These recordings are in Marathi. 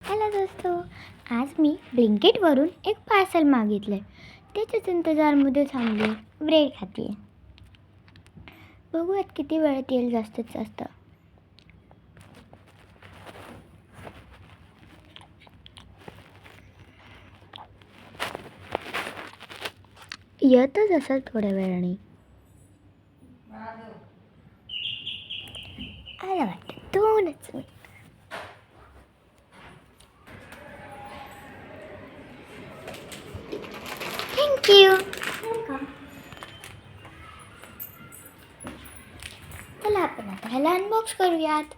हॅलो दोस्तों, आज मी ब्लिंकिटवरून एक पार्सल मागितलं. त्याच्याच इंतजारमध्ये थांबले, ब्रेड खाते. बघूयात किती वेळात येईल जास्तीत जास्त. येतच असेल थोड्या वेळाने. आलं वाटतं 2च मिनिट. थँक्यू. चला आपण आता ह्याला अनबॉक्स करूयात.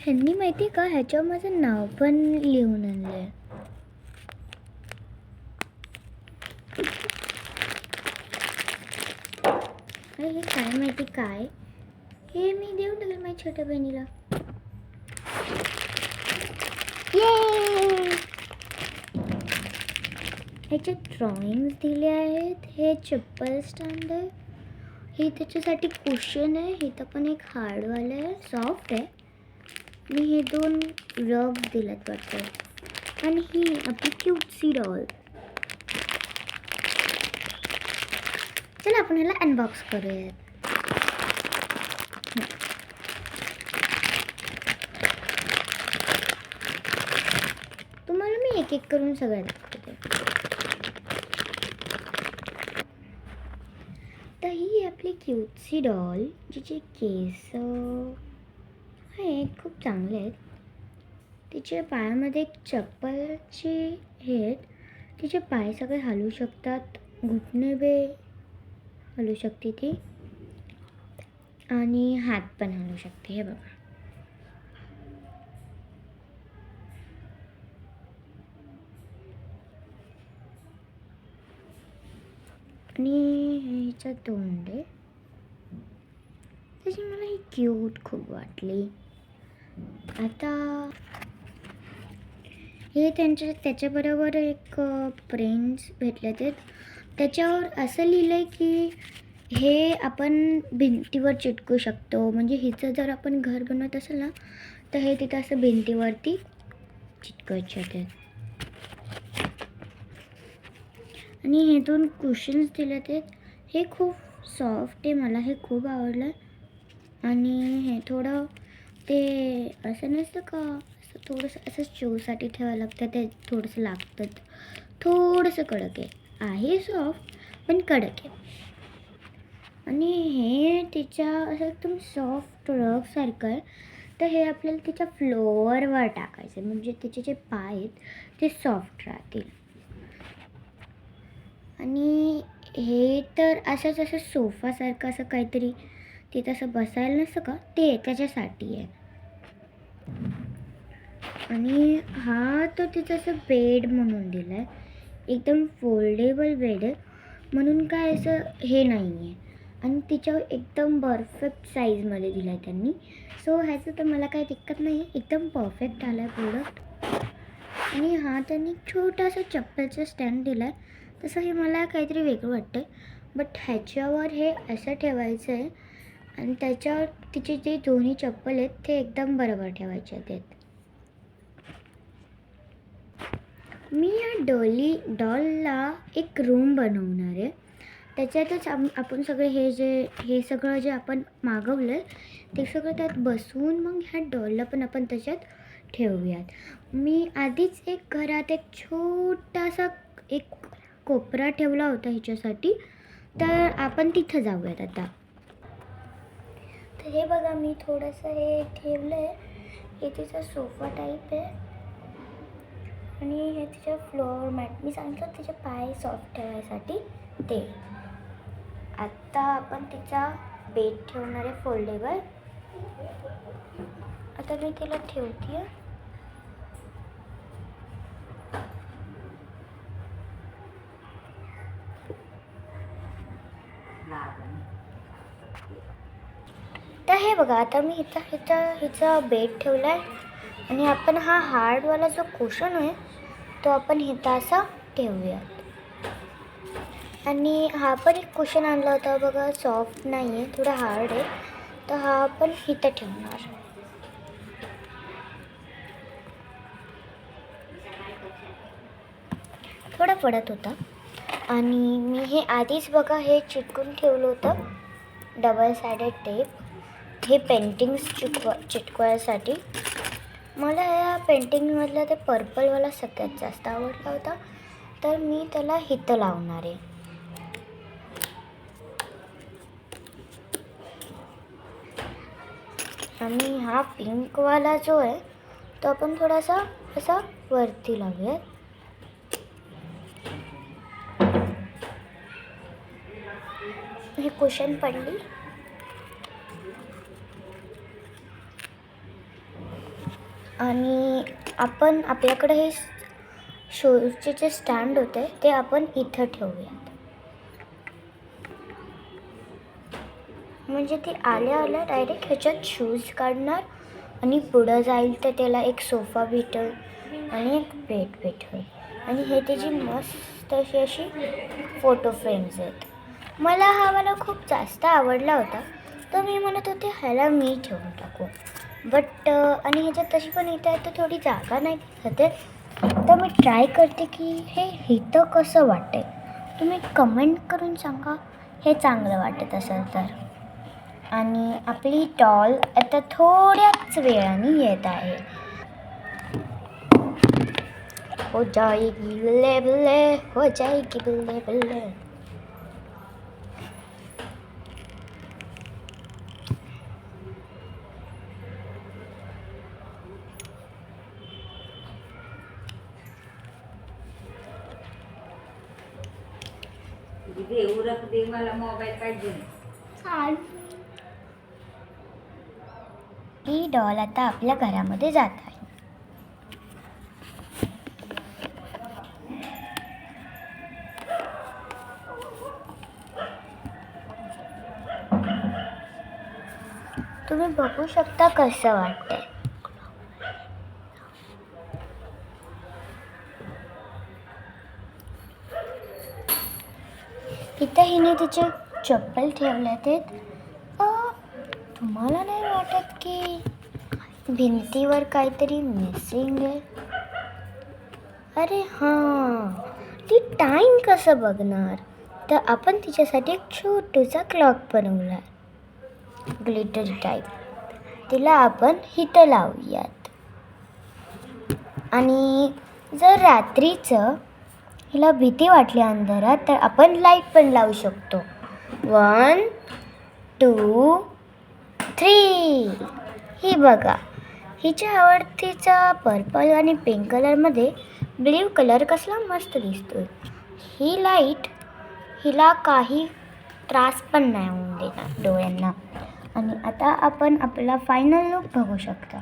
ह्यांनी माहिती का ह्याच्यावर माझं नाव पण लिहून आणलंय. हे काय माहिती काय, हे मी देऊन टाकेल माझ्या छोट्या बहिणीला. ह्याच्यात ड्रॉइंग्स दिले आहेत. हे चप्पल स्टँड आहे. हे त्याच्यासाठी कुशन आहे. इथं पण एक हार्डवालं आहे, सॉफ्ट आहे. आणि हे 2 रग दिलेत वाटतं. आणि ही आपली क्यूटसी डॉल. चला आपण ह्याला अनबॉक्स करूयात. तुम्हाला मी एक एक करून सगळं दाखवते. तर ही आपली क्यूटसी डॉल, जिचे केस आहेत खूप चांगले आहेत. तिच्या पायामध्ये एक चप्पलची हे आहेत. तिचे पाय सगळे हलू शकतात, घुटणे बे हलू शकते ती, आणि हात पण हलू शकते. हे बघा. आणि ह्याचं तोंड आहे. त्याची मला ही क्यूट खूप वाटली. आता हे त्याच्याबरोबर एक फ्रेंड्स भेटले ते. त्याच्यावर असं लिहिलं आहे की हे आपण भिंतीवर चिटकू शकतो. म्हणजे हिचं जर आपण घर बनवत असेल ना, तर हे तिथं असं भिंतीवरती चिटकायचे ते. आणि हे 2 कुशन्स दिले आहेत. हे खूप सॉफ्ट आहे, मला हे खूप आवडलं. आणि हे थोडं ते असं नसतं का, असं थोडंसं असं शोसाठी ठेवायला लागतं. ते थोडंसं लागतं, थोडंसं कडक आहे सॉफ्ट पण कडक आहे. आणि हे तिच्या असं एकदम सॉफ्ट रगसारखं आहे. तर हे आपल्याला तिच्या फ्लोअरवर टाकायचं, म्हणजे तिचे जे पाय आहेत ते सॉफ्ट राहतील. आणि हे तर असं सोफासारखं असं काहीतरी तिथं असं बसायला नसतं का, ते त्याच्यासाठी आहे. आणि हा तर तिथं असं बेड म्हणून दिला आहे. एकदम फोल्डेबल बेड आहे, म्हणून काय असं हे नाही आहे. आणि तिच्यावर एकदम परफेक्ट साईजमध्ये दिलं आहे त्यांनी. सो ह्याचं तर मला काही दिक्कत नाही आहे, एकदम परफेक्ट आलं आहे प्रोडक्ट. आणि हा त्यांनी छोटासा चप्पलचा स्टँड दिला आहे. तसं हे मला काहीतरी वेगळं वाटतं, बट ह्याच्यावर हे असं ठेवायचं आहे. आणि त्याच्यावर तिचे जे दोन्ही चप्पल आहेत ते एकदम बरोबर ठेवायचे आहेत. मी या डॉलला एक रूम बनवणार आहे. त्याच्यातच आपण सगळे हे सगळं जे आपण मागवलं आहे ते सगळं त्यात बसवून मग ह्या डॉलला पण आपण त्याच्यात ठेवूयात. मी आधीच एक घरात एक छोटासा एक कोपरा ठेवला होता ह्याच्यासाठी, तर आपण तिथं जाऊयात आता. तर हे बघा, मी थोडंसं हे ठेवलं आहे. हे तिचा सोफा टाईप आहे. आणि हे तिच्या फ्लोअर मॅट, मी सांगितलं तिचे पाय सॉफ्ट ठेवायसाठी ते. आत्ता आपण तिचा बेड ठेवणार आहे फोल्डेबल. आता मी तिला ठेवते आहे. तर हे बघा, आता मी हिचा बेड ठेवला आहे. आणि आपण हा हार्डवाला जो कुशन आहे तो आपण इथं असा ठेवूयात. आणि हा पण एक कुशन आणला होता बघा, सॉफ्ट नाही आहे, थोडा हार्ड आहे, तर हा पण इथं ठेवणार. थोडा पडत होता आणि मी हे आधीच बघा हे चिटकून ठेवलं होतं, डबल साइडेड टेप, हे पेंटिंग्स चिटकवायसाठी. मला या पेंटिंगमधला ते पर्पलवाला सगळ्यात जास्त आवडला होता, तर मी त्याला इथं लावणार आहे. आणि हा पिंकवाला जो आहे तो आपण थोडासा असा वरती लावूयात. हे कुशन पडली. आणि आपण आपल्याकडे हे शूजचे जे स्टँड होते ते आपण इथं ठेवूयात. म्हणजे ती आल्या डायरेक्ट ह्याच्यात शूज काढणार आणि पुढं जाईल तर त्याला एक सोफा भेटेल आणि एक बेड भेटेल. आणि हे त्याची मस्त अशी फोटो फ्रेम्स आहेत. मला हा वाला खूप जास्त आवडला होता, तर मी म्हणत होते ह्याला मी ठेवून टाकू. बट आणि ह्याच्यात तशी पण इथं आहे तर थोडी जागा नाही दिसते, तर मी ट्राय करते की हे इथं कसं वाटते. तुम्ही कमेंट करून सांगा हे चांगलं वाटत असेल तर. आणि आपली डॉल आता थोड्याच वेळाने येत आहे. हो जाएगी बल्ले बल्ले, हो जाएगी बल्ले बल्ले. दे मला मोबाईल पाहिजे. ही डॉल आता आपल्या घरामध्ये जात आहे. तुम्ही बघू शकता कसं वाटतंय. इथं हिने तिचे चप्पल ठेवल्यात आहेत. तुम्हाला नाही वाटत की भिंतीवर काहीतरी मिसिंग आहे? अरे हां, ती टाईम कसं बघणार, तर आपण तिच्यासाठी एक छोटूसा क्लॉक बनवला, ग्लिटर टाईप. तिला आपण इथं लावूयात. आणि जर रात्रीचं हिला भीती वाटली अंधारात तर आपण लाईट पण लावू शकतो. 1 2 3. ही बघा, हिच्या आवडतीचा पर्पल आणि पिंक कलरमध्ये ब्ल्यू कलर कसला मस्त दिसतोय. ही लाईट हिला काही त्रास पण नाही होऊन देणार डोळ्यांना. आणि आता आपण आपला फायनल लुक बघू शकता.